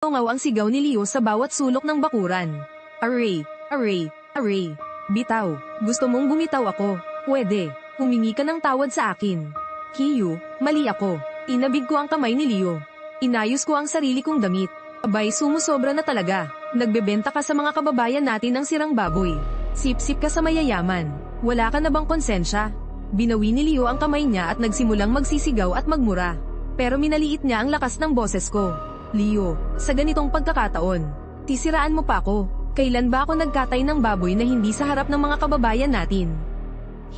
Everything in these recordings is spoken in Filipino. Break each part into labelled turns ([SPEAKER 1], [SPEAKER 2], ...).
[SPEAKER 1] Tungaw ang sigaw ni Leo sa bawat sulok ng bakuran. Aray, aray, aray. Bitaw, gusto mong bumitaw ako? Pwede, humingi ka ng tawad sa akin. Kiyu, mali ako. Inabig ko ang kamay ni Leo. Inayos ko ang sarili kong damit. Abay, sumusobra na talaga. Nagbebenta ka sa mga kababayan natin ng sirang baboy. Sip-sip ka sa mayayaman. Wala ka na bang konsensya? Binawi ni Leo ang kamay niya at nagsimulang magsisigaw at magmura. Pero minaliit niya ang lakas ng boses ko. Leo, sa ganitong pagkakataon, sisiraan mo pa ako. Kailan ba ako nagkatay ng baboy na hindi sa harap ng mga kababayan natin?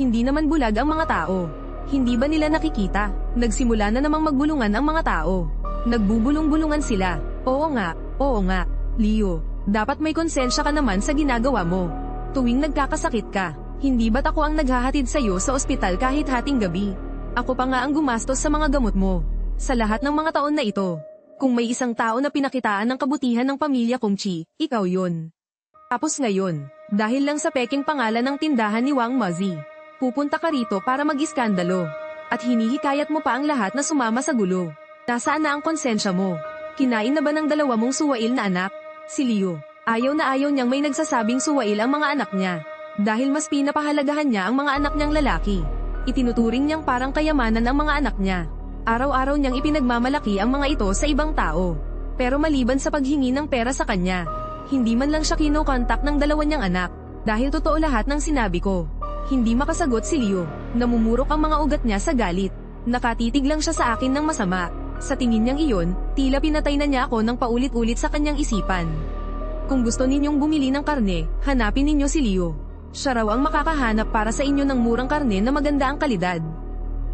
[SPEAKER 1] Hindi naman bulag ang mga tao. Hindi ba nila nakikita? Nagsimula na namang magbulungan ang mga tao. Nagbubulong-bulungan sila. Oo nga, Leo, dapat may konsensya ka naman sa ginagawa mo. Tuwing nagkakasakit ka, hindi ba't ako ang naghahatid sa'yo sa ospital kahit hating gabi? Ako pa nga ang gumastos sa mga gamot mo. Sa lahat ng mga taon na ito. Kung may isang tao na pinakitaan ng kabutihan ng pamilya kong Chi, ikaw yun. Tapos ngayon, dahil lang sa peking pangalan ng tindahan ni Wang Mazi, pupunta ka rito para mag-iskandalo. At hinihikayat mo pa ang lahat na sumama sa gulo. Nasaan na ang konsensya mo? Kinain na ba ng dalawa mong suwail na anak? Si Leo, ayaw na ayaw niyang may nagsasabing suwail ang mga anak niya. Dahil mas pinapahalagahan niya ang mga anak niyang lalaki. Itinuturing niyang parang kayamanan ang mga anak niya. Araw-araw niyang ipinagmamalaki ang mga ito sa ibang tao. Pero maliban sa paghingi ng pera sa kanya, hindi man lang siya kino-contact ng dalawa niyang anak. Dahil totoo lahat ng sinabi ko. Hindi makasagot si Leo. Namumurok ang mga ugat niya sa galit. Nakatitig lang siya sa akin ng masama. Sa tingin niyang iyon, tila pinatay na niya ako ng paulit-ulit sa kanyang isipan. Kung gusto ninyong bumili ng karne, hanapin ninyo si Leo. Siya raw ang makakahanap para sa inyo ng murang karne na maganda ang kalidad.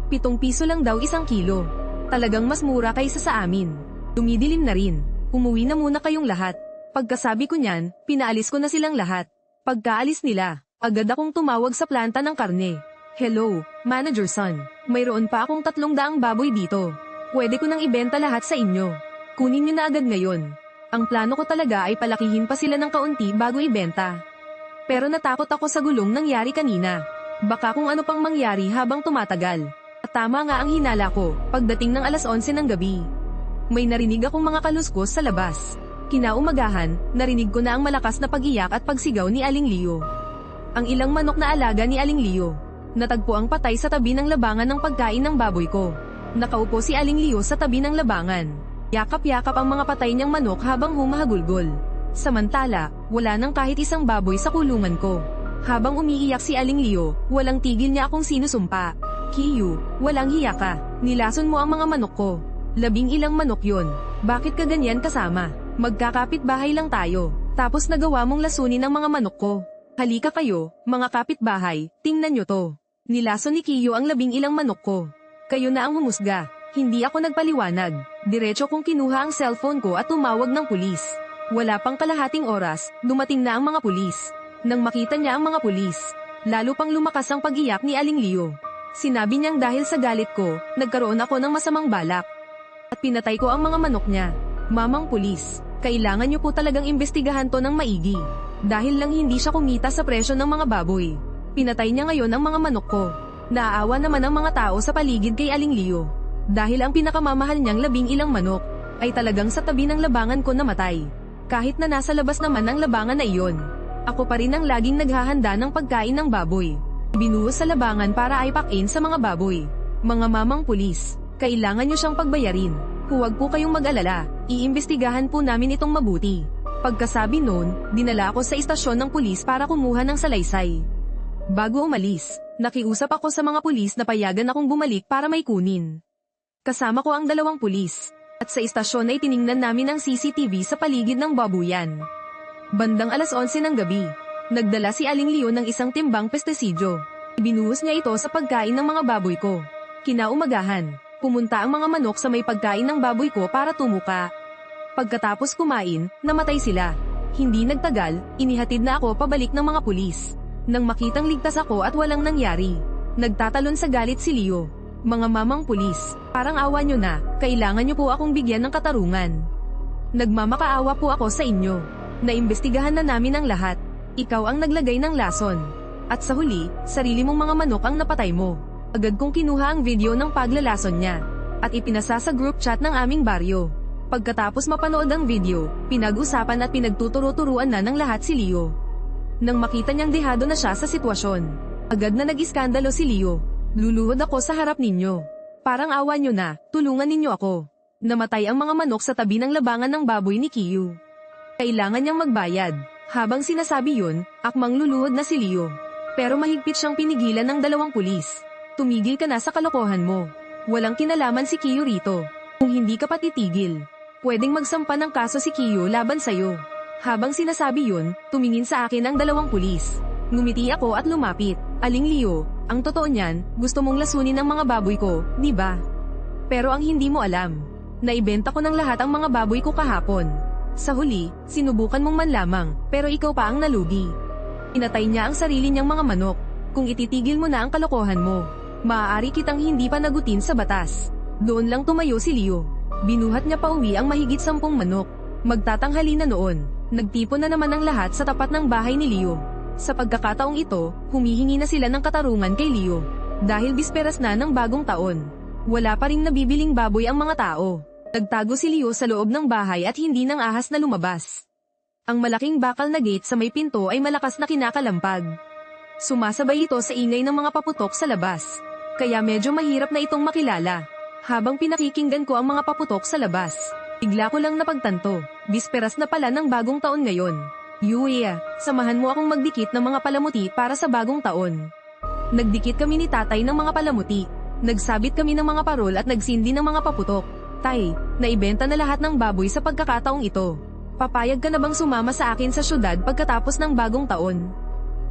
[SPEAKER 1] 7 piso lang daw 1 kilo. Talagang mas mura kaysa sa amin. Dumidilim na rin. Umuwi na muna kayong lahat. Pagkasabi ko niyan, pinaalis ko na silang lahat. Pagkaalis nila, agad akong tumawag sa planta ng karne. Hello, Manager Son. Mayroon pa akong 300 baboy dito. Pwede ko nang ibenta lahat sa inyo. Kunin nyo na agad ngayon. Ang plano ko talaga ay palakihin pa sila ng kaunti bago ibenta. Pero natakot ako sa gulong nangyari kanina. Baka kung ano pang mangyari habang tumatagal. At tama nga ang hinala ko, pagdating ng 11:00 ng gabi. May narinig akong mga kaluskos sa labas. Kinaumagahan, narinig ko na ang malakas na pag-iyak at pagsigaw ni Aling Leo. Ang ilang manok na alaga ni Aling Leo. Natagpo ang patay sa tabi ng labangan ng pagkain ng baboy ko. Nakaupo si Aling Leo sa tabi ng labangan. Yakap-yakap ang mga patay niyang manok habang humahagulgol. Samantala, wala nang kahit isang baboy sa kulungan ko. Habang umiiyak si Aling Leo, walang tigil niya akong sinusumpa. Kiyu, walang hiya ka. Nilason mo ang mga manok ko. 11 manok yon. Bakit ka ganyan kasama? Magkakapit bahay lang tayo. Tapos nagawa mong lasunin ang mga manok ko. Halika kayo, mga kapitbahay, tingnan nyo to. Nilason ni Kiyu ang 11 manok ko. Kayo na ang humusga. Hindi ako nagpaliwanag. Diretso kong kinuha ang cellphone ko at tumawag ng pulis. Wala pang kalahating oras, dumating na ang mga pulis. Nang makita niya ang mga pulis, lalo pang lumakas ang pag-iyak ni Aling Leo. Sinabi niyang dahil sa galit ko, nagkaroon ako ng masamang balak. At pinatay ko ang mga manok niya. Mamang pulis, kailangan niyo po talagang imbestigahan to ng maigi. Dahil lang hindi siya kumita sa presyo ng mga baboy. Pinatay niya ngayon ang mga manok ko. Naaawa naman ang mga tao sa paligid kay Aling Leo. Dahil ang pinakamamahal niyang 11 manok, ay talagang sa tabi ng labangan ko namatay. Kahit na nasa labas naman ang labangan na iyon. Ako pa rin ang laging naghahanda ng pagkain ng baboy. Binuhos sa labangan para aipakin sa mga baboy. Mga mamang pulis, kailangan niyo siyang pagbayarin. Huwag po kayong mag-alala, iimbestigahan po namin itong mabuti. Pagkasabi noon, dinala ako sa istasyon ng pulis para kumuha ng salaysay. Bago umalis, nakiusap ako sa mga pulis na payagan akong bumalik para may kunin. Kasama ko ang 2 pulis, at sa istasyon ay tiningnan namin ang CCTV sa paligid ng babuyan. Bandang 11:00 ng gabi, nagdala si Aling Leo ng isang timbang pestisidyo. Binuhos niya ito sa pagkain ng mga baboy ko. Kinaumagahan, pumunta ang mga manok sa may pagkain ng baboy ko para tumuka. Pagkatapos kumain, namatay sila. Hindi nagtagal, inihatid na ako pabalik ng mga pulis. Nang makitang ligtas ako at walang nangyari, nagtatalon sa galit si Leo. Mga mamang pulis, parang awa nyo na, kailangan nyo po akong bigyan ng katarungan. Nagmamakaawa po ako sa inyo. Naimbestigahan na namin ang lahat. Ikaw ang naglagay ng lason. At sa huli, sarili mong mga manok ang napatay mo. Agad kong kinuha ang video ng paglalason niya. At ipinasa sa group chat ng aming baryo. Pagkatapos mapanood ang video, pinag-usapan at pinagtuturo-turuan na ng lahat si Leo. Nang makita niyang dehado na siya sa sitwasyon, agad na nag-iskandalo si Leo. Luluhod ako sa harap ninyo. Parang awa nyo na, tulungan ninyo ako. Namatay ang mga manok sa tabi ng labangan ng baboy ni Kiyu. Kailangan niyang magbayad. Habang sinasabi yun, akmang luluhod na si Leo. Pero mahigpit siyang pinigilan ng 2 pulis. Tumigil ka na sa kalokohan mo. Walang kinalaman si Kiyu rito. Kung hindi ka pa titigil, pwedeng magsampa ng kaso si Kiyu laban sa'yo. Habang sinasabi yun, tumingin sa akin ang 2 pulis. Ngumiti ako at lumapit. Aling Leo, ang totoo niyan, gusto mong lasunin ang mga baboy ko, di ba? Pero ang hindi mo alam, naibenta ko ng lahat ang mga baboy ko kahapon. Sa huli, sinubukan mong manlamang, pero ikaw pa ang nalugi. Inatay niya ang sarili niyang mga manok. Kung ititigil mo na ang kalokohan mo, maaari kitang hindi pa nagutin sa batas. Doon lang tumayo si Leo. Binuhat niya pa uwi ang mahigit 10 manok. Magtatanghali na noon. Nagtipon na naman ang lahat sa tapat ng bahay ni Leo. Sa pagkakataong ito, humihingi na sila ng katarungan kay Leo. Dahil bisperas na ng bagong taon, wala pa ring nabibiling baboy ang mga tao. Nagtago si Leo sa loob ng bahay at hindi nang ahas na lumabas. Ang malaking bakal na gate sa may pinto ay malakas na kinakalampag. Sumasabay ito sa ingay ng mga paputok sa labas. Kaya medyo mahirap na itong makilala. Habang pinakikinggan ko ang mga paputok sa labas, bigla ko lang napagtanto, bisperas na pala ng bagong taon ngayon. Yuya, samahan mo akong magdikit ng mga palamuti para sa bagong taon. Nagdikit kami ni tatay ng mga palamuti. Nagsabit kami ng mga parol at nagsindi ng mga paputok. Tay, naibenta na lahat ng baboy sa pagkakataong ito. Papayag ka na bang sumama sa akin sa syudad pagkatapos ng bagong taon?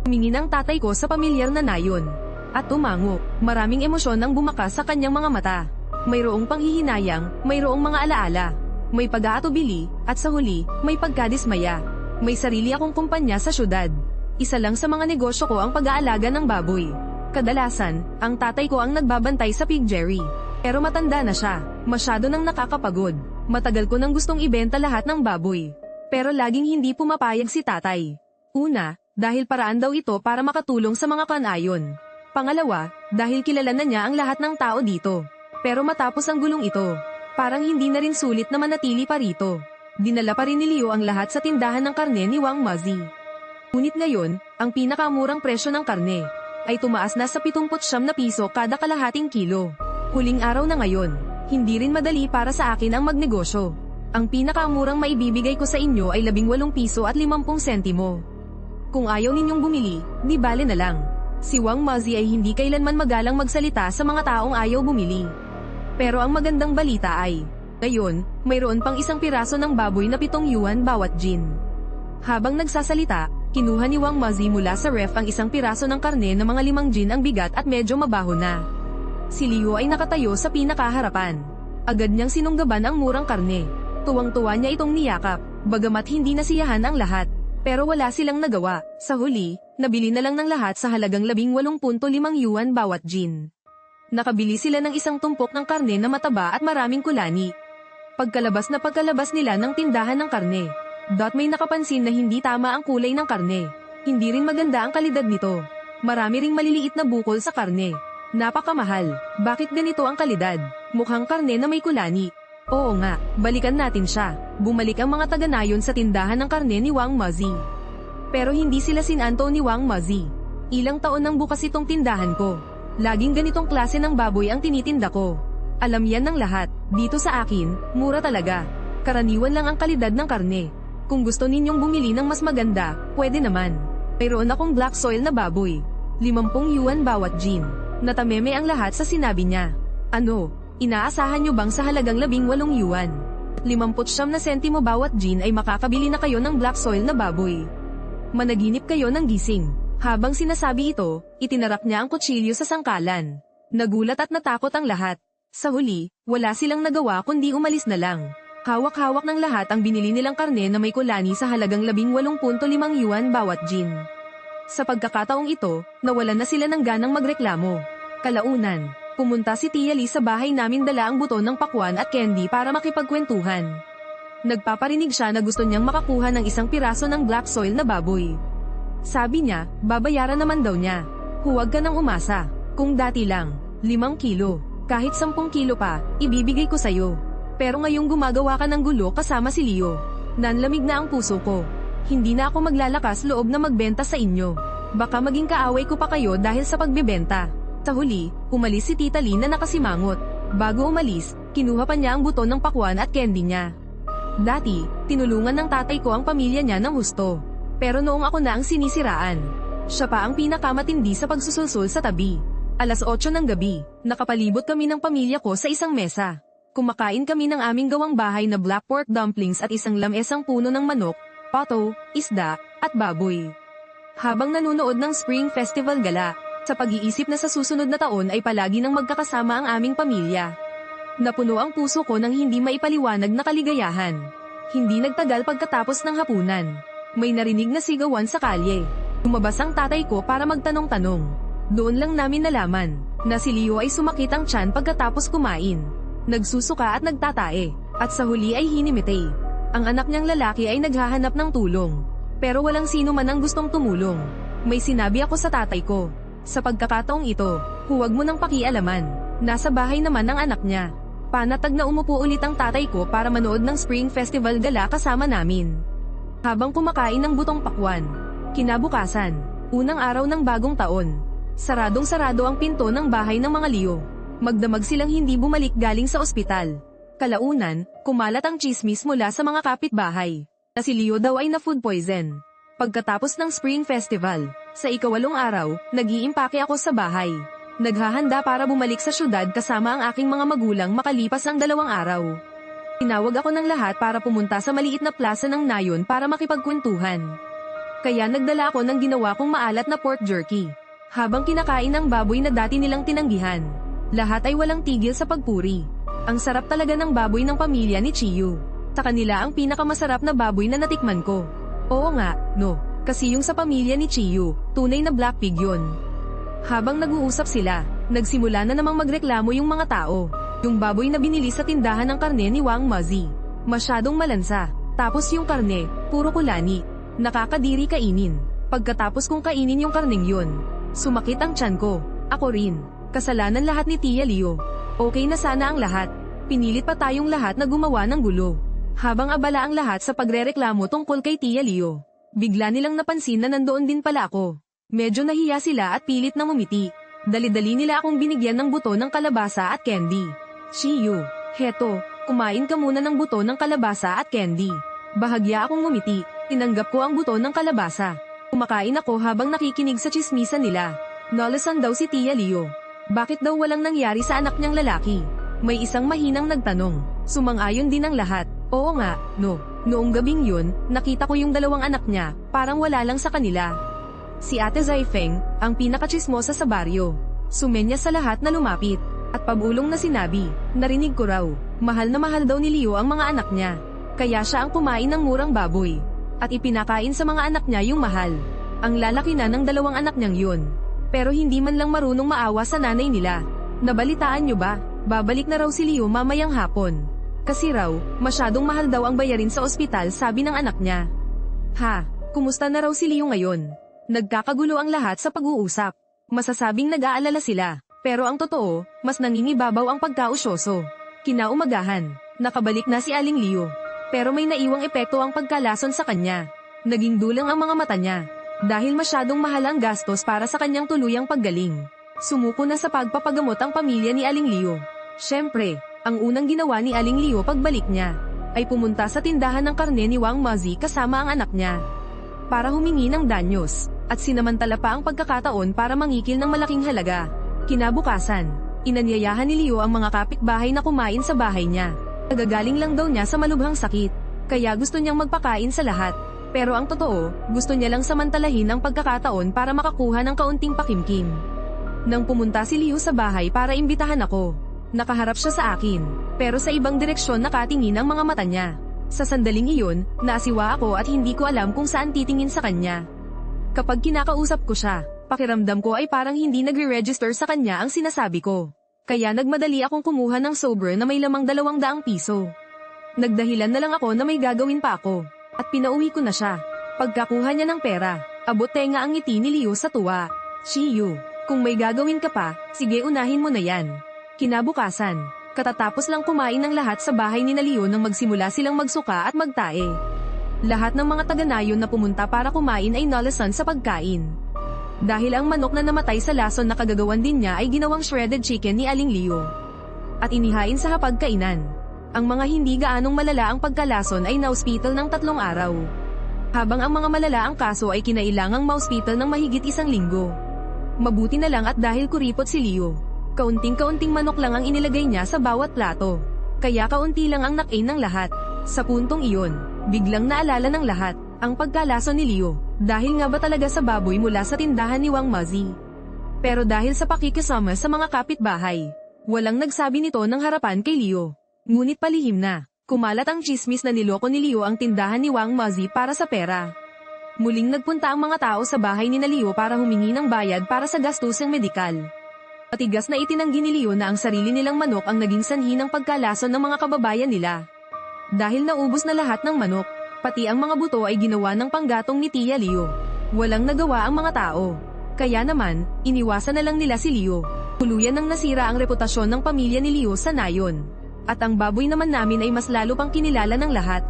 [SPEAKER 1] Tumingin ang tatay ko sa pamilyar na nayon. At tumango, maraming emosyon ang bumakas sa kanyang mga mata. Mayroong panghihinayang, mayroong mga alaala. May pag-aatubili, at sa huli, may pagkadismaya. May sarili akong kumpanya sa syudad. Isa lang sa mga negosyo ko ang pag-aalaga ng baboy. Kadalasan, ang tatay ko ang nagbabantay sa piggery. Pero matanda na siya, masyado nang nakakapagod. Matagal ko nang gustong ibenta lahat ng baboy. Pero laging hindi pumapayag si tatay. Una, dahil paraan daw ito para makatulong sa mga kanayon. Pangalawa, dahil kilala na niya ang lahat ng tao dito. Pero matapos ang gulong ito, parang hindi na rin sulit na manatili pa rito. Dinala pa rin ni Leo ang lahat sa tindahan ng karne ni Wang Mazi. Ngunit ngayon, ang pinakamurang presyo ng karne ay tumaas na sa 79 na piso kada kalahating kilo. Huling araw na ngayon, hindi rin madali para sa akin ang magnegosyo. Ang pinakamurang maibibigay ko sa inyo ay 18 piso at 50 sentimo. Kung ayaw ninyong bumili, di bale na lang. Si Wang Mazi ay hindi kailanman magalang magsalita sa mga taong ayaw bumili. Pero ang magandang balita ay, ngayon, mayroon pang 1 piraso ng baboy na 7 yuan bawat gin. Habang nagsasalita, kinuha ni Wang Mazi mula sa ref ang 1 piraso ng karne na mga 5 gin ang bigat at medyo mabaho na. Si Leo ay nakatayo sa pinakaharapan. Agad niyang sinunggaban ang murang karne. Tuwang-tuwa niya itong niyakap, bagamat hindi nasiyahan ang lahat. Pero wala silang nagawa. Sa huli, nabili na lang ng lahat sa halagang 18.5 yuan bawat gin. Nakabili sila ng 1 tumpok ng karne na mataba at maraming kulani. Pagkalabas nila ng tindahan ng karne, may nakapansin na hindi tama ang kulay ng karne. Hindi rin maganda ang kalidad nito. Marami ring maliliit na bukol sa karne. Napakamahal. Bakit ganito ang kalidad? Mukhang karne na may kulani. Oo nga, balikan natin siya. Bumalik ang mga taga-nayon sa tindahan ng karne ni Wang Mazi. Pero hindi sila sinanto ni Wang Mazi. Ilang taon nang bukas itong tindahan ko. Laging ganitong klase ng baboy ang tinitinda ko. Alam yan ng lahat. Dito sa akin, mura talaga. Karaniwan lang ang kalidad ng karne. Kung gusto ninyong bumili ng mas maganda, pwede naman. Mayroon akong black soil na baboy. 50 yuan bawat gin. Natameme ang lahat sa sinabi niya. Ano, inaasahan nyo bang sa halagang 18 yuan? 59 na sentimo bawat gin ay makakabili na kayo ng black soil na baboy. Managinip kayo ng gising. Habang sinasabi ito, itinarak niya ang kutsilyo sa sangkalan. Nagulat at natakot ang lahat. Sa huli, wala silang nagawa kundi umalis na lang. Hawak-hawak ng lahat ang binili nilang karne na may kulani sa halagang 18.5 yuan bawat gin. Sa pagkakataong ito, nawalan na sila ng ganang magreklamo. Kalaunan, pumunta si Tia Lee sa bahay namin dala ang buton ng pakwan at candy para makipagkwentuhan. Nagpaparinig siya na gusto niyang makakuha ng 1 piraso ng black soil na baboy. Sabi niya, babayaran naman daw niya. Huwag ka nang umasa. Kung dati lang, 5 kilo. Kahit 10 kilo pa, ibibigay ko sa'yo. Pero ngayong gumagawa ka ng gulo kasama si Leo. Nanlamig na ang puso ko. Hindi na ako maglalakas loob na magbenta sa inyo. Baka maging kaaway ko pa kayo dahil sa pagbebenta. Sa huli, umalis si Tita Lee na nakasimangot. Bago umalis, kinuha pa niya ang buto ng pakwan at candy niya. Dati, tinulungan ng tatay ko ang pamilya niya ng husto. Pero noong ako na ang sinisiraan, siya pa ang pinakamatindi sa pagsusulsul sa tabi. 8:00 ng gabi, nakapalibot kami ng pamilya ko sa isang mesa. Kumakain kami ng aming gawang bahay na black pork dumplings at isang lamesang puno ng manok, pato, isda, at baboy. Habang nanonood ng Spring Festival Gala, sa pag-iisip na sa susunod na taon ay palagi nang magkakasama ang aming pamilya. Napuno ang puso ko ng hindi maipaliwanag na kaligayahan. Hindi nagtagal pagkatapos ng hapunan. May narinig na sigawan sa kalye. Lumabas ang tatay ko para magtanong-tanong. Doon lang namin nalaman na si Leo ay sumakit ang tiyan pagkatapos kumain. Nagsusuka at nagtatae, at sa huli ay hinimite. Ang anak niyang lalaki ay naghahanap ng tulong. Pero walang sino man ang gustong tumulong. May sinabi ako sa tatay ko. Sa pagkakataong ito, huwag mo nang pakialaman. Nasa bahay naman ang anak niya. Panatag na umupo ulit ang tatay ko para manood ng Spring Festival Gala kasama namin. Habang kumakain ng butong pakwan. Kinabukasan, unang araw ng bagong taon. Saradong-sarado ang pinto ng bahay ng mga Leo. Magdamag silang hindi bumalik galing sa ospital. Kalaunan, kumalat ang chismis mula sa mga kapitbahay na si Leo daw ay na food poison. Pagkatapos ng Spring Festival, sa ika-8 araw, nag-iimpake ako sa bahay. Naghahanda para bumalik sa syudad kasama ang aking mga magulang makalipas ang 2 araw. Tinawag ako ng lahat para pumunta sa maliit na plaza ng Nayon para makipagkwentuhan. Kaya nagdala ako ng ginawa kong maalat na pork jerky. Habang kinakain ang baboy na dati nilang tinanggihan, lahat ay walang tigil sa pagpuri. Ang sarap talaga ng baboy ng pamilya ni Chiyu. Sa kanila ang pinakamasarap na baboy na natikman ko. Oo nga, no. Kasi yung sa pamilya ni Chiyu, tunay na black pig yun. Habang nag-uusap sila, nagsimula na namang magreklamo yung mga tao. Yung baboy na binili sa tindahan ng karne ni Wang Mazi. Masyadong malansa. Tapos yung karne, puro kulani. Nakakadiri kainin. Pagkatapos kong kainin yung karneng yun, sumakit ang tiyan ko. Ako rin. Kasalanan lahat ni Tia Leo. Okay na sana ang lahat. Pinilit pa tayong lahat na gumawa ng gulo. Habang abala ang lahat sa pagrereklamo tungkol kay Tia Leo, bigla nilang napansin na nandoon din pala ako. Medyo nahiya sila at pilit na ngumiti. Dali-dali nila akong binigyan ng buto ng kalabasa at candy. Chiyu, heto, kumain ka muna ng buto ng kalabasa at candy. Bahagya akong ngumiti. Tinanggap ko ang buto ng kalabasa. Kumakain ako habang nakikinig sa chismisan nila. Nalasan daw si Tia Leo. Bakit daw walang nangyari sa anak niyang lalaki? May isang mahinang nagtanong. Sumang-ayon din ang lahat. Oo nga, no. Noong gabing yun, nakita ko yung 2 anak niya, parang wala lang sa kanila. Si Ate Zaifeng, ang pinakachismosa sa baryo. Sumenya sa lahat na lumapit. At pabulong na sinabi, narinig ko raw, mahal na mahal daw ni Leo ang mga anak niya. Kaya siya ang kumain ng murang baboy. At ipinakain sa mga anak niya yung mahal. Ang lalaki na ng 2 anak niyang yun. Pero hindi man lang marunong maawa sa nanay nila. Nabalitaan nyo ba? Babalik na raw si Leo mamayang hapon. Kasi raw, masyadong mahal daw ang bayarin sa ospital sabi ng anak niya. Ha, kumusta na raw si Leo ngayon? Nagkakagulo ang lahat sa pag-uusap. Masasabing nag-aalala sila. Pero ang totoo, mas nangingibabaw ang pagkausyoso. Kinaumagahan, nakabalik na si Aling Leo. Pero may naiwang epekto ang pagkalason sa kanya. Naging dulang ang mga mata niya. Dahil masyadong mahal ang gastos para sa kanyang tuluyang paggaling. Sumuko na sa pagpapagamot ang pamilya ni Aling Leo. Siyempre, ang unang ginawa ni Aling Leo pagbalik niya, ay pumunta sa tindahan ng karne ni Wang Mazi kasama ang anak niya. Para humingi ng danyos, at sinamantala pa ang pagkakataon para mangikil ng malaking halaga. Kinabukasan, inanyayahan ni Leo ang mga kapitbahay na kumain sa bahay niya. Nagagaling lang daw niya sa malubhang sakit, kaya gusto niyang magpakain sa lahat. Pero ang totoo, gusto niya lang samantalahin ang pagkakataon para makakuha ng kaunting pakimkim. Nang pumunta si Leo sa bahay para imbitahan ako, nakaharap siya sa akin, pero sa ibang direksyon nakatingin ang mga mata niya. Sa sandaling iyon, naasiwa ako at hindi ko alam kung saan titingin sa kanya. Kapag kinakausap ko siya, pakiramdam ko ay parang hindi nagre-register sa kanya ang sinasabi ko. Kaya nagmadali akong kumuha ng sobre na may lamang 200 piso. Nagdahilan na lang ako na may gagawin pa ako. At pinauwi ko na siya. Pagkakuha niya ng pera, abot tenga ang ngiti ni Leo sa tuwa. Chiyu, kung may gagawin ka pa, sige unahin mo na yan. Kinabukasan, Katatapos lang kumain ng lahat sa bahay ni Leo nang magsimula silang magsuka at magtae. Lahat ng mga taga-nayon na pumunta para kumain ay nalasan sa pagkain. Dahil ang manok na namatay sa lason na kagagawan din niya ay ginawang shredded chicken ni Aling Leo. At inihain sa hapagkainan. Ang mga hindi gaanong malala ang pagkalason ay na-hospital ng 3 araw. Habang ang mga malala ang kaso ay kinailangang ma-hospital ng mahigit 1 linggo. Mabuti na lang at dahil kuripot si Leo, kaunting-kaunting manok lang ang inilagay niya sa bawat plato. Kaya kaunti lang ang nakain ng lahat. Sa puntong iyon, biglang naalala ng lahat ang pagkalason ni Leo, dahil nga ba talaga sa baboy mula sa tindahan ni Wang Mazi. Pero dahil sa pakikisama sa mga kapitbahay, walang nagsabi nito ng harapan kay Leo. Ngunit palihim na, kumalat ang chismis na niloko ni Leo ang tindahan ni Wang Mazi para sa pera. Muling nagpunta ang mga tao sa bahay ni Leo para humingi ng bayad para sa gastusang medikal. Matigas na itinanggi ni Leo na ang sarili nilang manok ang naging sanhi ng pagkalason ng mga kababayan nila. Dahil naubos na lahat ng manok, pati ang mga buto ay ginawa ng panggatong ni Tia Leo. Walang nagawa ang mga tao. Kaya naman, iniwasan na lang nila si Leo. Tuluyan nang nasira ang reputasyon ng pamilya ni Leo sa nayon. At ang baboy naman namin ay mas lalo pang kinilala ng lahat.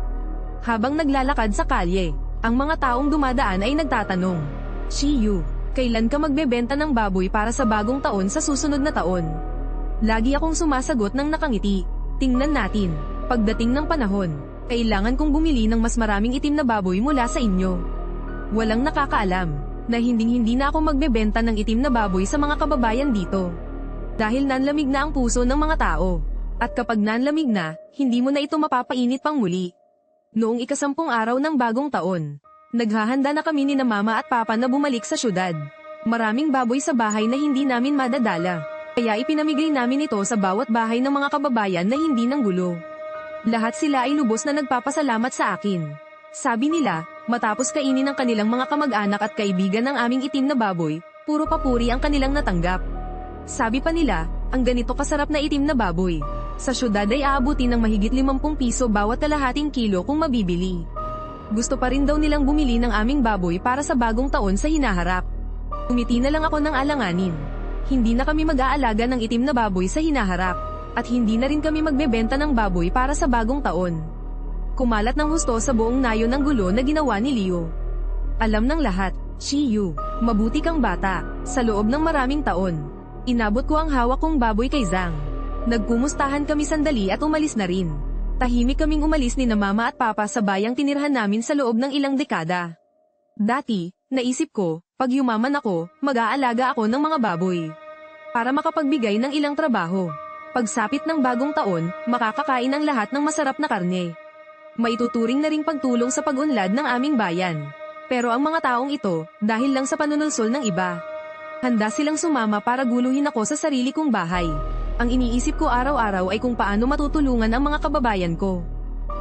[SPEAKER 1] Habang naglalakad sa kalye, ang mga taong dumadaan ay nagtatanong, "Shiyu, kailan ka magbebenta ng baboy para sa bagong taon sa susunod na taon?" Lagi akong sumasagot ng nakangiti, "Tingnan natin, pagdating ng panahon, kailangan kong bumili ng mas maraming itim na baboy mula sa inyo." Walang nakakaalam na hinding-hindi na ako magbebenta ng itim na baboy sa mga kababayan dito. Dahil nanlamig na ang puso ng mga tao. At kapag nanlamig na, hindi mo na ito mapapainit pang muli. Noong 10 araw ng bagong taon, naghahanda na kami ni na mama at papa na bumalik sa syudad. Maraming baboy sa bahay na hindi namin madadala. Kaya ipinamigay namin ito sa bawat bahay ng mga kababayan na hindi ng gulo. Lahat sila ay lubos na nagpapasalamat sa akin. Sabi nila, matapos kainin ng kanilang mga kamag-anak at kaibigan ng aming itim na baboy, puro papuri ang kanilang natanggap. Sabi pa nila, ang ganito kasarap na itim na baboy sa syudad ay aabutin ng mahigit 50 piso bawat kalahating kilo kung mabibili. Gusto pa rin daw nilang bumili ng aming baboy para sa bagong taon sa hinaharap. Umiti na lang ako ng alanganin. Hindi na kami mag-aalaga ng itim na baboy sa hinaharap, at hindi na rin kami magbebenta ng baboy para sa bagong taon. Kumalat ng husto sa buong nayon ng gulo na ginawa ni Leo. Alam ng lahat, "Shiyu, mabuti kang bata." Sa loob ng maraming taon, inabot ko ang hawak kong baboy kay Zhang. Nagkumustahan kami sandali at umalis na rin. Tahimik kaming umalis ni na mama at papa sa bayang tinirhan namin sa loob ng ilang dekada. Dati, naisip ko, pag yumaman ako, mag-aalaga ako ng mga baboy. Para makapagbigay ng ilang trabaho. Pagsapit ng bagong taon, makakakain ang lahat ng masarap na karne. Maituturing na ring pagtulong sa pag-unlad ng aming bayan. Pero ang mga taong ito, dahil lang sa panunulsol ng iba, handa silang sumama para guluhin ako sa sarili kong bahay. Ang iniisip ko araw-araw ay kung paano matutulungan ang mga kababayan ko.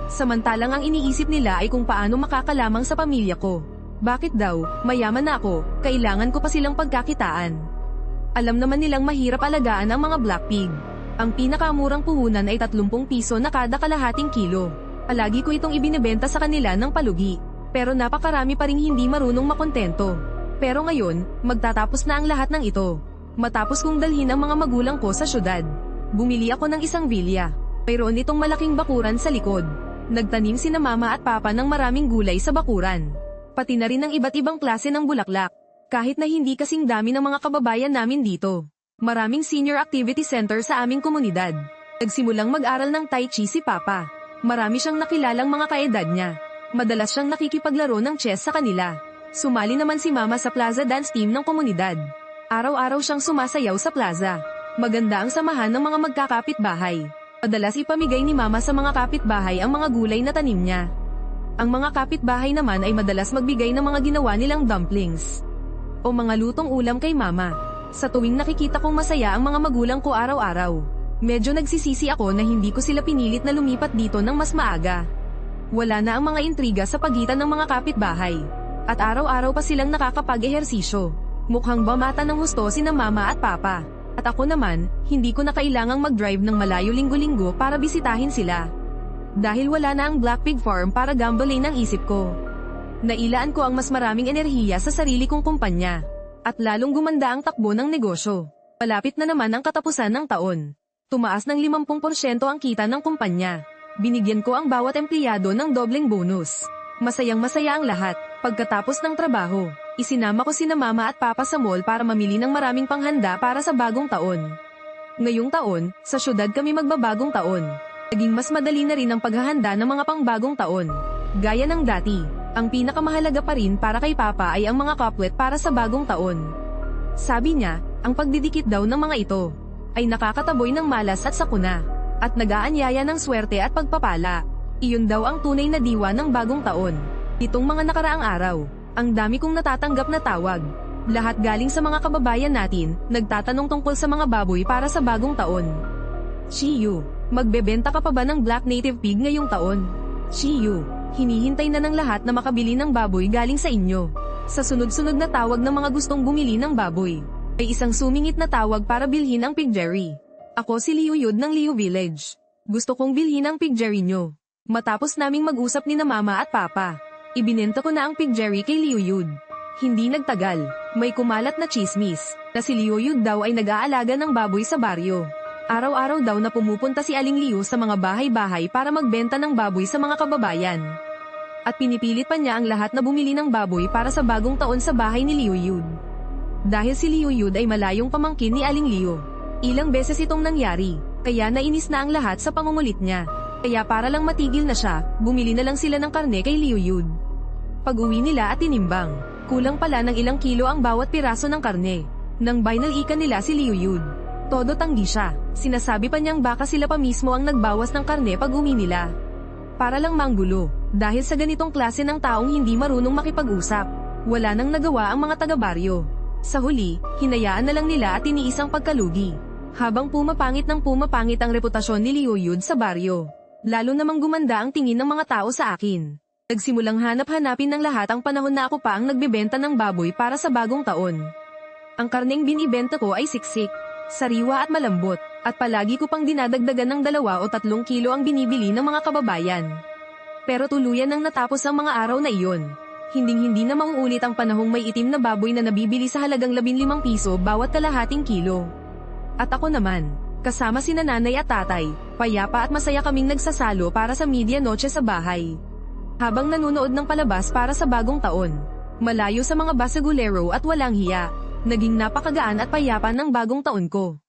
[SPEAKER 1] Samantalang ang iniisip nila ay kung paano makakalamang sa pamilya ko. Bakit daw, mayaman na ako, kailangan ko pa silang pagkakitaan. Alam naman nilang mahirap alagaan ang mga black pig. Ang pinakamurang puhunan ay 30 piso na kada kalahating kilo. Palagi ko itong ibinebenta sa kanila ng palugi. Pero napakarami pa ring hindi marunong makontento. Pero ngayon, magtatapos na ang lahat ng ito. Matapos kong dalhin ang mga magulang ko sa syudad, bumili ako ng isang vilya. Mayroon itong malaking bakuran sa likod. Nagtanim sina mama at papa ng maraming gulay sa bakuran. Pati na rin ng iba't ibang klase ng bulaklak. Kahit na hindi kasing dami ng mga kababayan namin dito. Maraming senior activity center sa aming komunidad. Nagsimulang mag-aral ng Tai Chi si papa. Marami siyang nakilalang mga kaedad niya. Madalas siyang nakikipaglaro ng chess sa kanila. Sumali naman si mama sa plaza dance team ng komunidad. Araw-araw siyang sumasayaw sa plaza. Maganda ang samahan ng mga magkakapitbahay. Madalas ipamigay ni mama sa mga kapitbahay ang mga gulay na tanim niya. Ang mga kapitbahay naman ay madalas magbigay ng mga ginawa nilang dumplings o mga lutong ulam kay mama. Sa tuwing nakikita kong masaya ang mga magulang ko araw-araw, medyo nagsisisi ako na hindi ko sila pinilit na lumipat dito ng mas maaga. Wala na ang mga intriga sa pagitan ng mga kapitbahay. At araw-araw pa silang nakakapag-ehersisyo. Mukhang bamata ng husto sina mama at papa. At ako naman, hindi ko na kailangang mag-drive ng malayo linggo-linggo para bisitahin sila. Dahil wala na ang Black Pig Farm para gambling ang isip ko. Nailaan ko ang mas maraming enerhiya sa sarili kong kumpanya. At lalong gumanda ang takbo ng negosyo. Malapit na naman ang katapusan ng taon. Tumaas ng 50% ang kita ng kumpanya. Binigyan ko ang bawat empleyado ng dobleng bonus. Masayang-masaya ang lahat. Pagkatapos ng trabaho, isinama ko sina mama at papa sa mall para mamili ng maraming panghanda para sa bagong taon. Ngayong taon, sa syudad kami magbabagong taon. Naging mas madali na rin ang paghahanda ng mga pangbagong taon. Gaya ng dati, ang pinakamahalaga pa rin para kay papa ay ang mga kapwet para sa bagong taon. Sabi niya, ang pagdidikit daw ng mga ito ay nakakataboy ng malas at sakuna, at nag-aanyaya ng swerte at pagpapala. Iyon daw ang tunay na diwa ng bagong taon. Itong mga nakaraang araw, ang dami kong natatanggap na tawag. Lahat galing sa mga kababayan natin, nagtatanong tungkol sa mga baboy para sa bagong taon. Chiyu, magbebenta ka pa ba ng Black Native Pig ngayong taon? Chiyu, hinihintay na ng lahat na makabili ng baboy galing sa inyo. Sa sunod-sunod na tawag ng mga gustong bumili ng baboy, may isang sumingit na tawag para bilhin ang piggery. Ako si Liu Yud ng Liu Village. Gusto kong bilhin ang piggery nyo. Matapos naming mag-usap ni na mama at papa, ibinenta ko na ang piggery kay Liu Yud. Hindi nagtagal, may kumalat na chismis, na si Liu Yud daw ay nag-aalaga ng baboy sa baryo. Araw-araw daw na pumupunta si Aling Liu sa mga bahay-bahay para magbenta ng baboy sa mga kababayan. At pinipilit pa niya ang lahat na bumili ng baboy para sa bagong taon sa bahay ni Liu Yud. Dahil si Liu Yud ay malayong pamangkin ni Aling Liu. Ilang beses itong nangyari, kaya nainis na ang lahat sa pangungulit niya. Kaya para lang matigil na siya, bumili na lang sila ng karne kay Liu Yud. Pag-uwi nila at tinimbang, kulang pala ng ilang kilo ang bawat piraso ng karne. Nang binalikan nila si Liu Yud, todo tanggi siya. Sinasabi pa niyang baka sila pa mismo ang nagbawas ng karne pag-uwi nila. Para lang manggulo, dahil sa ganitong klase ng taong hindi marunong makipag-usap. Wala nang nagawa ang mga taga-baryo. Sa huli, hinayaan na lang nila at tiniis ang pagkalugi. Habang pumapangit ang reputasyon ni Liu Yud sa baryo. Lalo namang gumanda ang tingin ng mga tao sa akin. Nagsimulang hanap-hanapin ng lahat ang panahon na ako pa ang nagbebenta ng baboy para sa bagong taon. Ang karneng binibenta ko ay siksik, sariwa at malambot, at palagi ko pang dinadagdagan ng 2 o 3 kilo ang binibili ng mga kababayan. Pero tuluyan nang natapos ang mga araw na iyon. Hinding-hindi na mauulit ang panahong may itim na baboy na nabibili sa halagang 15 piso bawat kalahating kilo. At ako naman, kasama sina nanay at tatay, payapa at masaya kaming nagsasalo para sa medianoche sa bahay. Habang nanonood ng palabas para sa bagong taon, malayo sa mga basagulero at walang hiya, naging napakagaan at payapa ng bagong taon ko.